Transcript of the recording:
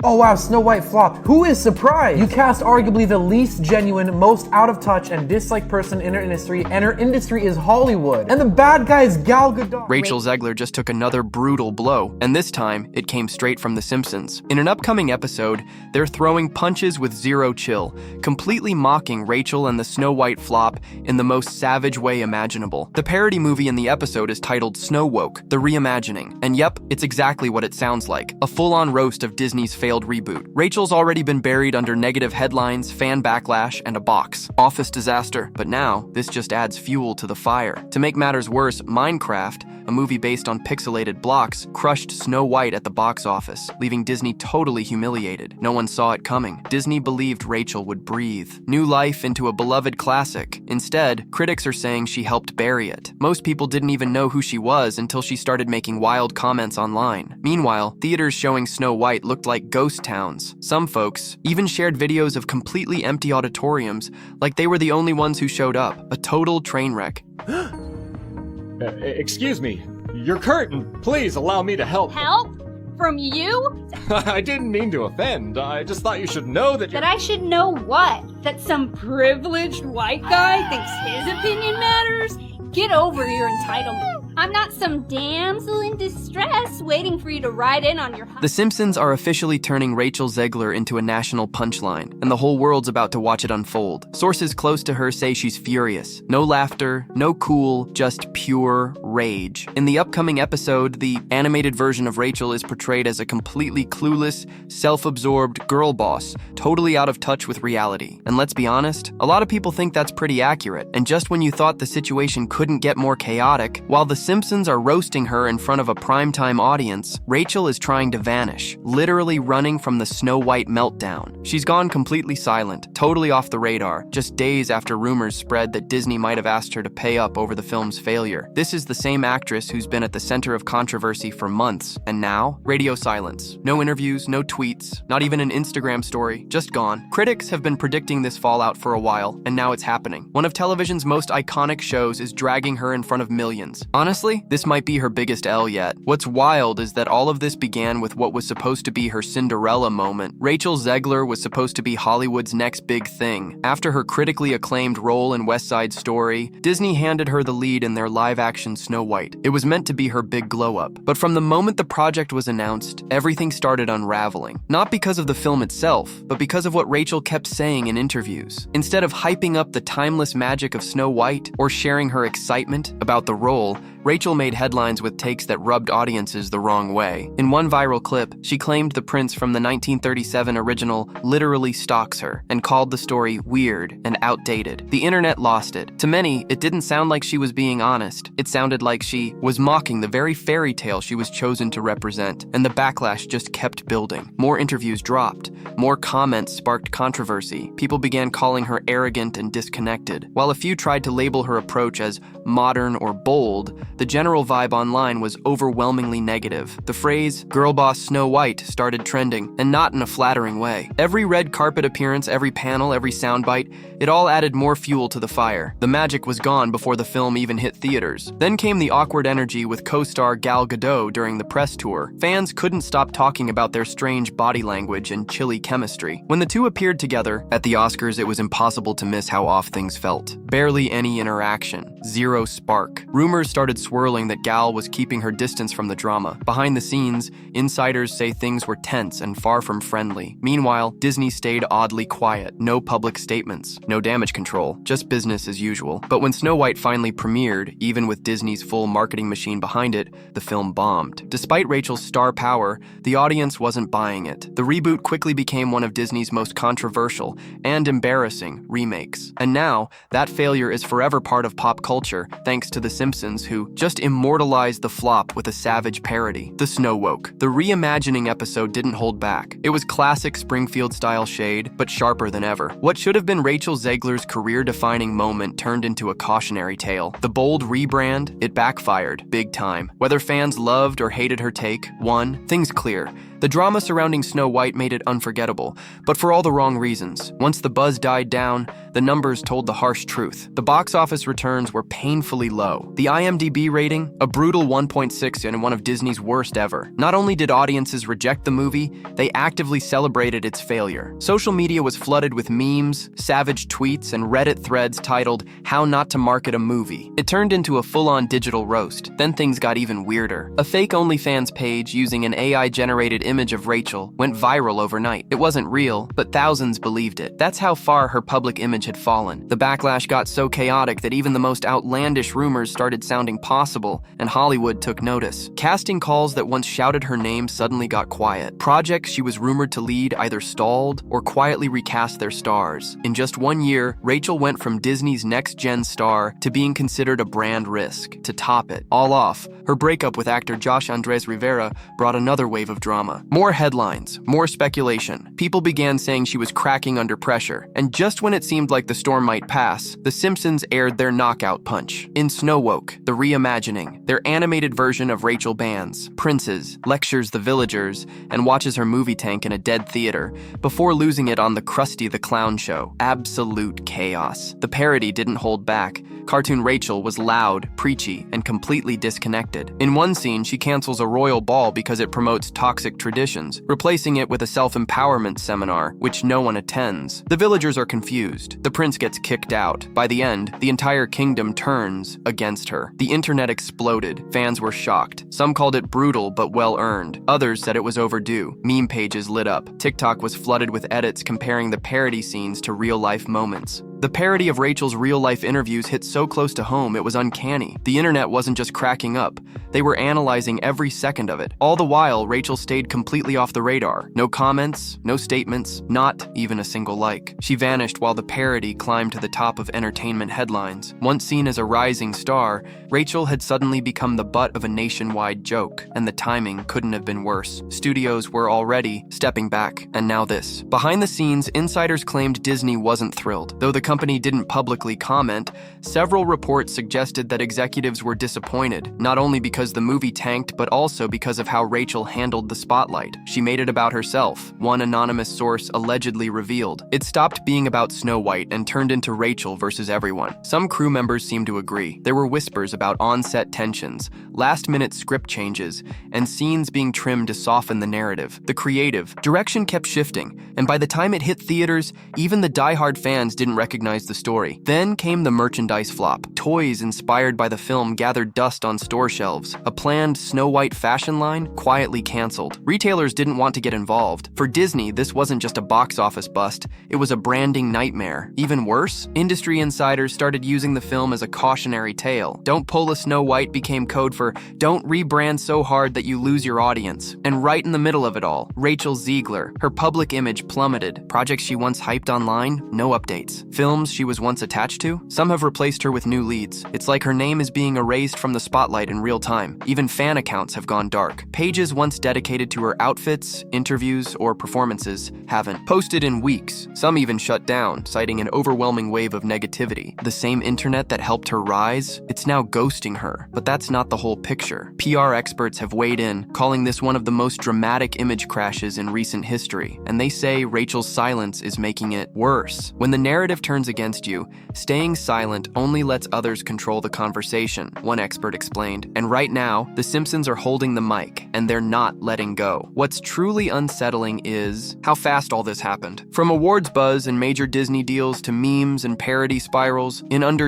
Oh wow, Snow White flopped. Who is surprised? You cast arguably the least genuine, most out of touch, and disliked person in her industry, and her industry is Hollywood. And the bad guy is Gal Gadot. Rachel Zegler just took another brutal blow, and this time, it came straight from The Simpsons. In an upcoming episode, they're throwing punches with zero chill, completely mocking Rachel and the Snow White flop in the most savage way imaginable. The parody movie in the episode is titled Snow Woke, the reimagining. And yep, it's exactly what it sounds like, a full-on roast of Disney's failed reboot. Rachel's already been buried under negative headlines, fan backlash, and a box office disaster. But now, this just adds fuel to the fire. To make matters worse, Minecraft, a movie based on pixelated blocks, crushed Snow White at the box office, leaving Disney totally humiliated. No one saw it coming. Disney believed Rachel would breathe new life into a beloved classic. Instead, critics are saying she helped bury it. Most people didn't even know who she was until she started making wild comments online. Meanwhile, theaters showing Snow White looked like ghost towns. Some folks even shared videos of completely empty auditoriums, like they were the only ones who showed up. A total train wreck. Excuse me, your curtain. Please allow me to help. Help? From you? I didn't mean to offend. I just thought you should know that That I should know what? That some privileged white guy thinks his opinion matters? Get over your entitlement. I'm not some damsel in distress waiting for you to ride in on your... The Simpsons are officially turning Rachel Zegler into a national punchline, and the whole world's about to watch it unfold. Sources close to her say she's furious. No laughter, no cool, just pure rage. In the upcoming episode, the animated version of Rachel is portrayed as a completely clueless, self-absorbed girl boss, totally out of touch with reality. And let's be honest, a lot of people think that's pretty accurate. And just when you thought the situation couldn't get more chaotic, while the Simpsons are roasting her in front of a primetime audience, Rachel is trying to vanish, literally running from the Snow White meltdown. She's gone completely silent, totally off the radar, just days after rumors spread that Disney might have asked her to pay up over the film's failure. This is the same actress who's been at the center of controversy for months, and now, radio silence. No interviews, no tweets, not even an Instagram story, just gone. Critics have been predicting this fallout for a while, and now it's happening. One of television's most iconic shows is dragging her in front of millions. Honestly, this might be her biggest L yet. What's wild is that all of this began with what was supposed to be her Cinderella moment. Rachel Zegler was supposed to be Hollywood's next big thing. After her critically acclaimed role in West Side Story, Disney handed her the lead in their live-action Snow White. It was meant to be her big glow-up. But from the moment the project was announced, everything started unraveling. Not because of the film itself, but because of what Rachel kept saying in interviews. Instead of hyping up the timeless magic of Snow White or sharing her excitement about the role, Rachel made headlines with takes that rubbed audiences the wrong way. In one viral clip, she claimed the prince from the 1937 original literally stalks her and called the story weird and outdated. The internet lost it. To many, it didn't sound like she was being honest. It sounded like she was mocking the very fairy tale she was chosen to represent, and the backlash just kept building. More interviews dropped. More comments sparked controversy. People began calling her arrogant and disconnected. While a few tried to label her approach as modern or bold, the general vibe online was overwhelmingly negative. The phrase, "girl boss Snow White," started trending, and not in a flattering way. Every red carpet appearance, every panel, every soundbite, it all added more fuel to the fire. The magic was gone before the film even hit theaters. Then came the awkward energy with co-star Gal Gadot during the press tour. Fans couldn't stop talking about their strange body language and chilly chemistry. When the two appeared together at the Oscars, it was impossible to miss how off things felt. Barely any interaction, zero spark. Rumors started swirling that Gal was keeping her distance from the drama. Behind the scenes, insiders say things were tense and far from friendly. Meanwhile, Disney stayed oddly quiet. No public statements, no damage control, just business as usual. But when Snow White finally premiered, even with Disney's full marketing machine behind it, the film bombed. Despite Rachel's star power, the audience wasn't buying it. The reboot quickly became one of Disney's most controversial and embarrassing remakes. And now, that failure is forever part of pop culture, thanks to The Simpsons, who just immortalized the flop with a savage parody. The Snow Woke. The reimagining episode didn't hold back. It was classic Springfield-style shade, but sharper than ever. What should have been Rachel Zegler's career-defining moment turned into a cautionary tale. The bold rebrand, it backfired, big time. Whether fans loved or hated her take, one thing's clear: The drama surrounding Snow White made it unforgettable, but for all the wrong reasons. Once the buzz died down, the numbers told the harsh truth. The box office returns were painfully low. The IMDb rating, a brutal 1.6 and one of Disney's worst ever. Not only did audiences reject the movie, they actively celebrated its failure. Social media was flooded with memes, savage tweets, and Reddit threads titled, "How Not to Market a Movie." It turned into a full-on digital roast. Then things got even weirder. A fake OnlyFans page using an AI-generated image of Rachel went viral overnight. It wasn't real, but thousands believed it. That's how far her public image had fallen. The backlash got so chaotic that even the most outlandish rumors started sounding possible, and Hollywood took notice. Casting calls that once shouted her name suddenly got quiet. Projects she was rumored to lead either stalled or quietly recast their stars. In just 1 year, Rachel went from Disney's next-gen star to being considered a brand risk. To top it all off, her breakup with actor Josh Andres Rivera brought another wave of drama. More headlines, more speculation. People began saying she was cracking under pressure. And just when it seemed like the storm might pass, The Simpsons aired their knockout punch. In Snowwoke, the reimagining, their animated version of Rachel bans, princes, lectures the villagers, and watches her movie tank in a dead theater, before losing it on the Krusty the Clown show. Absolute chaos. The parody didn't hold back. Cartoon Rachel was loud, preachy, and completely disconnected. In one scene, she cancels a royal ball because it promotes toxic traditions, replacing it with a self-empowerment seminar, which no one attends. The villagers are confused. The prince gets kicked out. By the end, the entire kingdom turns against her. The internet exploded. Fans were shocked. Some called it brutal but well-earned. Others said it was overdue. Meme pages lit up. TikTok was flooded with edits comparing the parody scenes to real-life moments. The parody of Rachel's real-life interviews hit so close to home it was uncanny. The internet wasn't just cracking up. They were analyzing every second of it. All the while, Rachel stayed completely off the radar. No comments, no statements, not even a single like. She vanished while the parody climbed to the top of entertainment headlines. Once seen as a rising star, Rachel had suddenly become the butt of a nationwide joke, and the timing couldn't have been worse. Studios were already stepping back, and now this. Behind the scenes, insiders claimed Disney wasn't thrilled. Though the company didn't publicly comment, several reports suggested that executives were disappointed, not only because the movie tanked, but also because of how Rachel handled the spotlight. She made it about herself, one anonymous source allegedly revealed. It stopped being about Snow White and turned into Rachel versus everyone. Some crew members seemed to agree. There were whispers about on-set tensions, last-minute script changes, and scenes being trimmed to soften the narrative. The creative direction kept shifting, and by the time it hit theaters, even the die-hard fans didn't recognize the story. Then came the merchandise flop. Toys inspired by the film gathered dust on store shelves. A planned Snow White fashion line quietly canceled. Retailers didn't want to get involved. For Disney, this wasn't just a box office bust, it was a branding nightmare. Even worse, industry insiders started using the film as a cautionary tale. Don't pull a Snow White became code for don't rebrand so hard that you lose your audience. And right in the middle of it all, Rachel Zegler. Her public image plummeted. Projects she once hyped online, no updates. Films she was once attached to, some have replaced her with new leads. It's like her name is being erased from the spotlight in real time. Even fan accounts have gone dark. Pages once dedicated to her outfits, interviews, or performances haven't posted in weeks. Some even shut down, citing an overwhelming wave of negativity. The same internet that helped her rise, it's now ghosting her. But that's not the whole picture. PR experts have weighed in, calling this one of the most dramatic image crashes in recent history. And they say Rachel's silence is making it worse. When the narrative turns against you, staying silent only lets others control the conversation, one expert explained. And right now, The Simpsons are holding the mic, and they're not letting go. What's truly unsettling is how fast all this happened. From awards buzz and major Disney deals to memes and parody spirals, in under